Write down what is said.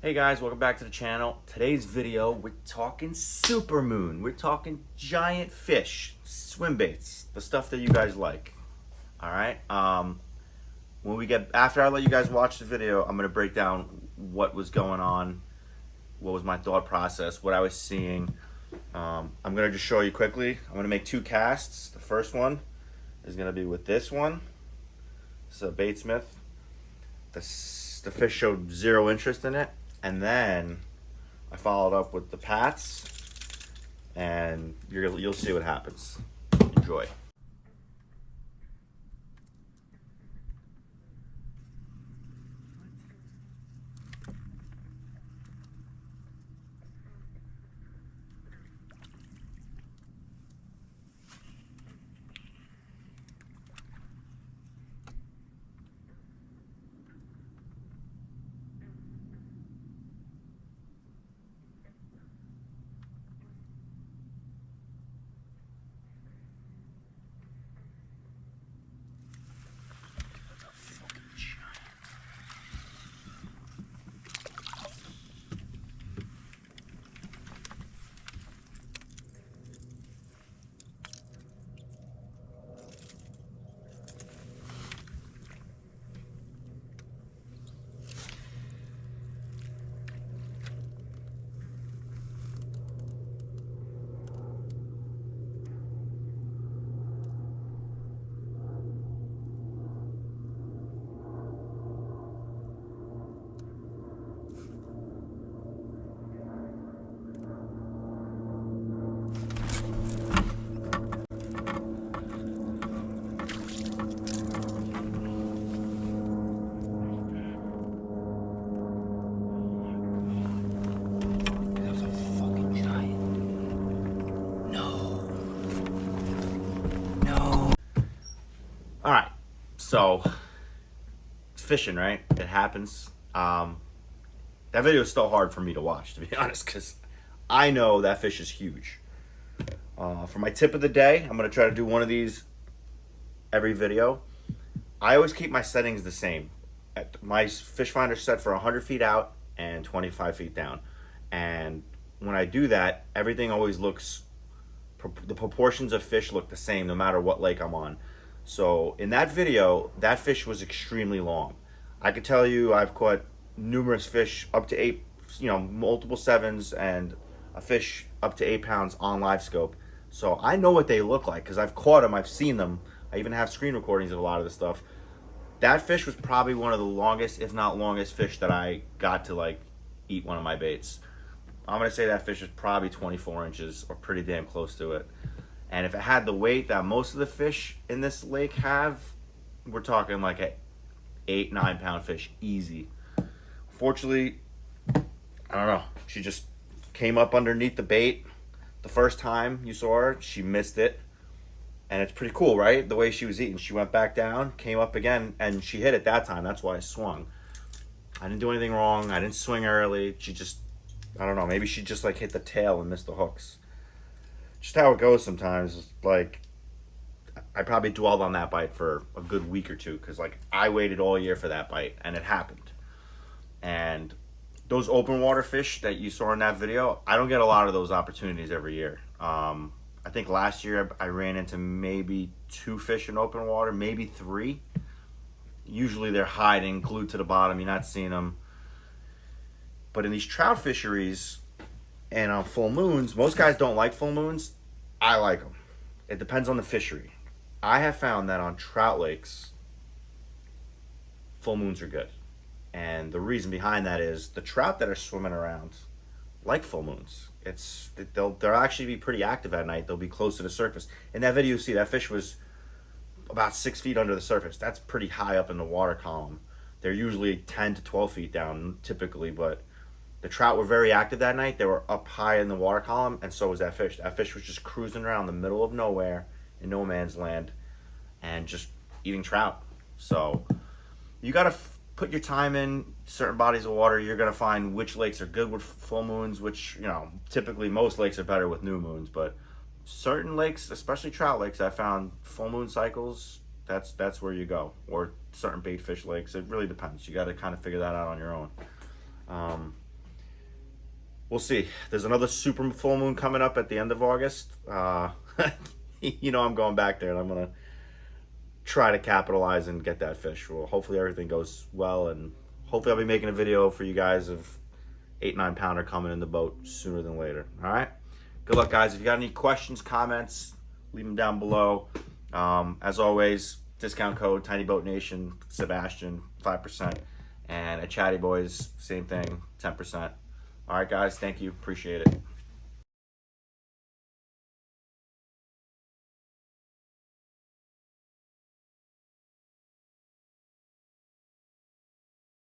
Hey guys, welcome back to the channel. Today's video, we're talking supermoon. We're talking giant fish, swim baits, the stuff that you guys like. All right. After I let you guys watch the video, I'm gonna break down what was going on, what was my thought process, what I was seeing. I'm gonna just show you quickly. I'm gonna make two casts. The first one is gonna be with this one. It's a baitsmith. The fish showed zero interest in it. And then I followed up with the Pats, and you'll see what happens. Enjoy. All right, so it's fishing, right? It happens. That video is still hard for me to watch, to be honest, because I know that fish is huge. For my tip of the day, I'm going to try to do one of these every video. I always keep my settings the same. My fish finder is set for 100 feet out and 25 feet down. And when I do that, everything always looks, the proportions of fish look the same no matter what lake I'm on. So in that video, that fish was extremely long. I could tell you I've caught numerous fish up to 8, multiple 7s and a fish up to 8 pounds on Livescope. So I know what they look like because I've caught them, I've seen them. I even have screen recordings of a lot of the stuff. That fish was probably one of the longest, if not longest, fish that I got to eat one of my baits. I'm gonna say that fish is probably 24 inches or pretty damn close to it. And if it had the weight that most of the fish in this lake have, we're talking like a 8-9 pound fish, easy. Fortunately, I don't know, she just came up underneath the bait. The first time you saw her, she missed it. And it's pretty cool, right? The way she was eating. She went back down, came up again, and she hit it that time. That's why I swung. I didn't do anything wrong. I didn't swing early. She just, I don't know, maybe she just hit the tail and missed the hooks. Just how it goes sometimes. I probably dwelled on that bite for a good week or two because I waited all year for that bite and it happened. And those open water fish that you saw in that video, I don't get a lot of those opportunities every year. I think last year I ran into maybe 2 fish in open water, maybe 3. Usually they're hiding, glued to the bottom. You're not seeing them. But in these trout fisheries, and on full moons, most guys don't like full moons. I like them. It depends on the fishery. I have found that on trout lakes, full moons are good. And the reason behind that is the trout that are swimming around like full moons. They'll actually be pretty active at night. They'll be close to the surface. In that video, you see that fish was about 6 feet under the surface. That's pretty high up in the water column. They're usually 10 to 12 feet down typically, but the trout were very active that night. They were up high in the water column, and so was that fish. That fish was just cruising around the middle of nowhere in no man's land and just eating trout. So you got to put your time in certain bodies of water. You're going to find which lakes are good with full moons, which, typically most lakes are better with new moons. But certain lakes, especially trout lakes, I found full moon cycles, that's where you go. Or certain bait fish lakes. It really depends. You got to kind of figure that out on your own. we'll see. There's another super full moon coming up at the end of August. You know I'm going back there, and I'm going to try to capitalize and get that fish. Well, hopefully everything goes well, and hopefully I'll be making a video for you guys of 8-9 pounder coming in the boat sooner than later. All right? Good luck, guys. If you got any questions, comments, leave them down below. As always, discount code TinyBoatNation, Sebastian, 5%. And at Chatty Boys, same thing, 10%. All right, guys. Thank you. Appreciate it.